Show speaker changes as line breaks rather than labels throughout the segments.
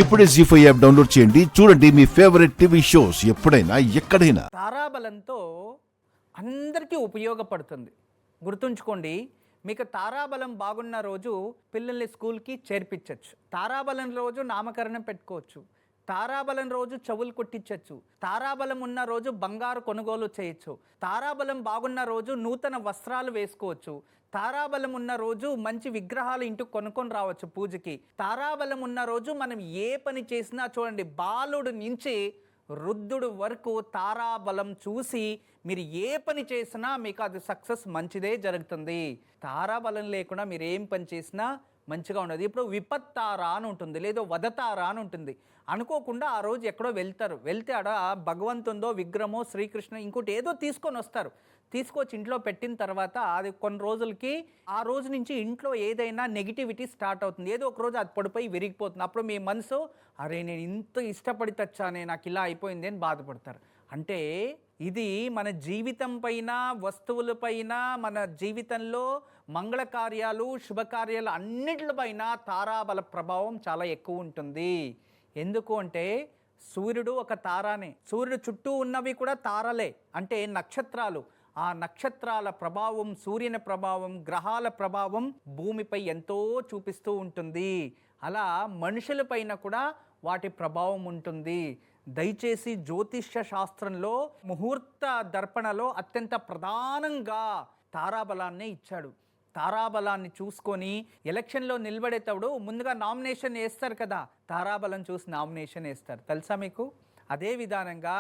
ఇప్పుడే జీ5 app download చేయండి. చూడండి మీ ఫేవరెట్ టీవీ షోస్ ఎప్పుడైనా ఎక్కడైనా.
తారాబలంతో అందరికీ ఉపయోగపడుతుంది. గుర్తుంచుకోండి, మీకు తారాబలం బాగున్న రోజు పిల్లల్ని స్కూల్కి చేర్పించవచ్చు. తారాబలం రోజు నామకరణం పెట్టుకోవచ్చు. తారాబలం రోజు చెవులు కుట్టించవచ్చు. తారాబలం ఉన్న రోజు బంగారు కొనుగోలు చేయొచ్చు. తారాబలం బాగున్న రోజు నూతన వస్త్రాలు వేసుకోవచ్చు. తారాబలం ఉన్న రోజు మంచి విగ్రహాలు ఇంటికి కొనుక్కొని రావచ్చు పూజకి. తారాబలం ఉన్న రోజు మనం ఏ పని చేసినా చూడండి, బాలుడు నుంచి వృద్ధుడు వరకు తారాబలం చూసి మీరు ఏ పని చేసినా మీకు అది సక్సెస్ మంచిదే జరుగుతుంది. తారాబలం లేకుండా మీరు ఏం పని చేసినా మంచిగా ఉండదు. ఇప్పుడు విపత్తారా అని ఉంటుంది, లేదో వదతారా అని ఉంటుంది. అనుకోకుండా ఆ రోజు ఎక్కడో వెళ్తే ఆడ భగవంతుందో విగ్రహమో శ్రీకృష్ణ ఇంకోటి ఏదో తీసుకొని వస్తారు. తీసుకొచ్చి ఇంట్లో పెట్టిన తర్వాత అది కొన్ని రోజులకి ఆ రోజు నుంచి ఇంట్లో ఏదైనా నెగిటివిటీ స్టార్ట్ అవుతుంది. ఏదో ఒక రోజు అది పడిపోయి విరిగిపోతుంది. అప్పుడు మీ మనసు, అరే నేను ఇంత ఇష్టపడి తెచ్చానే, నాకు ఇలా అయిపోయింది అని బాధపడతారు. అంటే ఇది మన జీవితం పైన, వస్తువులపైన, మన జీవితంలో మంగళకార్యాలు శుభకార్యాలు అన్నిటిపైన తారాబల ప్రభావం చాలా ఎక్కువ ఉంటుంది. ఎందుకు అంటే సూర్యుడు ఒక తారానే, సూర్యుడు చుట్టూ ఉన్నవి కూడా తారలే, అంటే నక్షత్రాలు. ఆ నక్షత్రాల ప్రభావం, సూర్యుని ప్రభావం, గ్రహాల ప్రభావం భూమిపై ఎంతో చూపిస్తూ ఉంటుంది. అలా మనుషుల పైన కూడా వాటి ప్రభావం ఉంటుంది. దయచేసి జ్యోతిష్య శాస్త్రంలో ముహూర్త దర్పణలో అత్యంత ప్రధానంగా తారాబలాన్నే ఇచ్చాడు. తారాబలాన్ని చూసుకొని ఎలక్షన్లో నిలబడేటప్పుడు ముందుగా నామినేషన్ వేస్తారు కదా, తారాబలం చూసి నామినేషన్ వేస్తారు, తెలుసా మీకు? అదే విధానంగా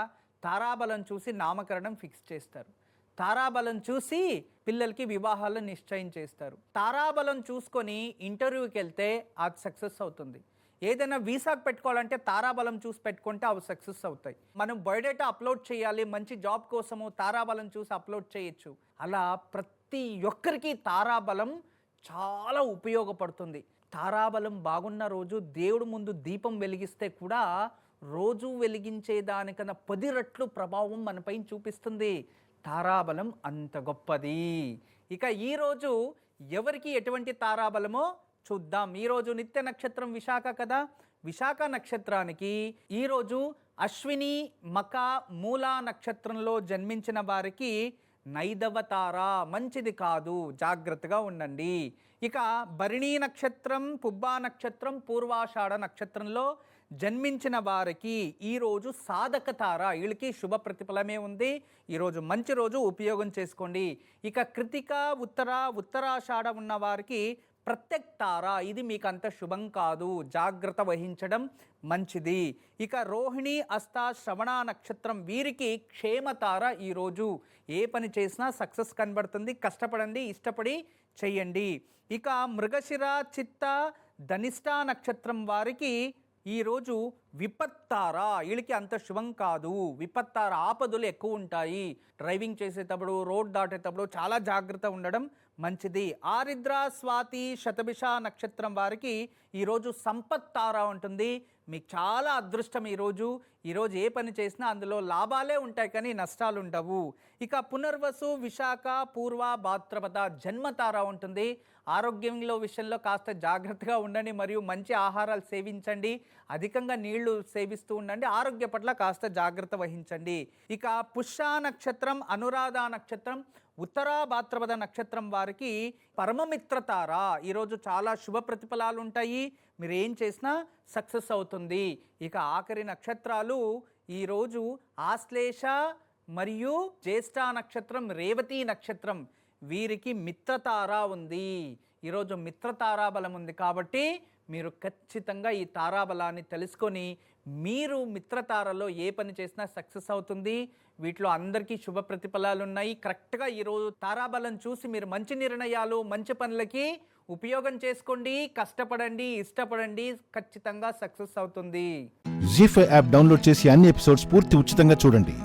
తారాబలం చూసి నామకరణం ఫిక్స్ చేస్తారు. తారాబలం చూసి పిల్లలకి వివాహాలు నిశ్చయం చేస్తారు. తారాబలం చూసుకొని ఇంటర్వ్యూకి వెళ్తే అది సక్సెస్ అవుతుంది. ఏదైనా వీసాకు పెట్టుకోవాలంటే తారాబలం చూసి పెట్టుకుంటే అవి సక్సెస్ అవుతాయి. మనం బయోడేటా అప్లోడ్ చేయాలి, మంచి జాబ్ కోసము తారాబలం చూసి అప్లోడ్ చేయొచ్చు. అలా ప్రతి ఒక్కరికి తారాబలం చాలా ఉపయోగపడుతుంది. తారాబలం బాగున్న రోజు దేవుడు ముందు దీపం వెలిగిస్తే కూడా రోజు వెలిగించే దానికన్నా 10 రెట్లు ప్రభావం మనపైన చూపిస్తుంది. తారాబలం అంత గొప్పది. ఇక ఈరోజు ఎవరికి ఎటువంటి తారాబలమో చూద్దాం. ఈరోజు నిత్య నక్షత్రం విశాఖ కదా, విశాఖ నక్షత్రానికి ఈరోజు అశ్విని, మక, మూల నక్షత్రంలో జన్మించిన వారికి నైదవ తార మంచిది కాదు, జాగ్రత్తగా ఉండండి. ఇక భరణి నక్షత్రం, పుబ్బా నక్షత్రం, పూర్వాషాఢ నక్షత్రంలో జన్మించిన వారికి ఈరోజు సాధక తార, వీళ్ళకి శుభ ప్రతిఫలమే ఉంది. ఈరోజు మంచి రోజు, ఉపయోగం చేసుకోండి. ఇక కృతిక, ఉత్తరాషాఢ ఉన్న వారికి ప్రత్యక్ తార, ఇది మీకు అంత శుభం కాదు, జాగ్రత్త వహించడం మంచిది. ఇక రోహిణి, హస్త, శ్రవణ నక్షత్రం వీరికి క్షేమతార. ఈరోజు ఏ పని చేసినా సక్సెస్ కనబడుతుంది. కష్టపడండి, ఇష్టపడి చెయ్యండి. ఇక మృగశిర, చిత్త, ధనిష్ట నక్షత్రం వారికి ఈరోజు విపత్తార, వీళ్ళకి అంత శుభం కాదు. విపత్తార ఆపదలు ఎక్కువ ఉంటాయి. డ్రైవింగ్ చేసేటప్పుడు, రోడ్ దాటేటప్పుడు చాలా జాగ్రత్త ఉండడం మంచిది. ఆరిద్ర, స్వాతి, శతభిష నక్షత్రం వారికి ఈరోజు సంపత్తార ఉంటుంది. మీకు చాలా అదృష్టం ఈరోజు ఏ పని చేసినా అందులో లాభాలే ఉంటాయి కానీ నష్టాలు ఉండవు. ఇక పునర్వసు, విశాఖ, పూర్వ, భాద్రపద జన్మతార ఉంటుంది. ఆరోగ్యంలో విషయంలో కాస్త జాగ్రత్తగా ఉండండి, మరియు మంచి ఆహారాలు సేవించండి, అధికంగా నీళ్లు సేవిస్తూ ఉండండి, ఆరోగ్య పట్ల కాస్త జాగ్రత్త వహించండి. ఇక పుష్య నక్షత్రం, అనురాధ నక్షత్రం, ఉత్తర భాద్రపద నక్షత్రం వారికి పరమమిత్రతార. ఈరోజు చాలా శుభ ప్రతిఫలాలు ఉంటాయి, మీరు ఏం చేసినా సక్సెస్ అవుతుంది. ఇక ఆఖరి నక్షత్రాలు ఈరోజు ఆశ్లేష మరియు జ్యేష్ఠ నక్షత్రం, రేవతి నక్షత్రం వీరికి మిత్రతార ఉంది. ఈరోజు మిత్రతారాబలం ఉంది కాబట్టి మీరు ఖచ్చితంగా ఈ తారాబలాన్ని తెలుసుకొని మీరు మిత్రతారలో ఏ పని చేసినా సక్సెస్ అవుతుంది. వీటిలో అందరికీ శుభ ప్రతిఫలాలు ఉన్నాయి. కరెక్ట్గా ఈరోజు తారాబలం చూసి మీరు మంచి నిర్ణయాలు, మంచి పనులకి ఉపయోగం చేసుకోండి, కష్టపడండి, ఇష్టపడండి, ఖచ్చితంగా సక్సెస్ అవుతుంది.
జీ5 యాప్ డౌన్లోడ్ చేసి అన్ని ఎపిసోడ్స్ పూర్తి ఉచితంగా చూడండి.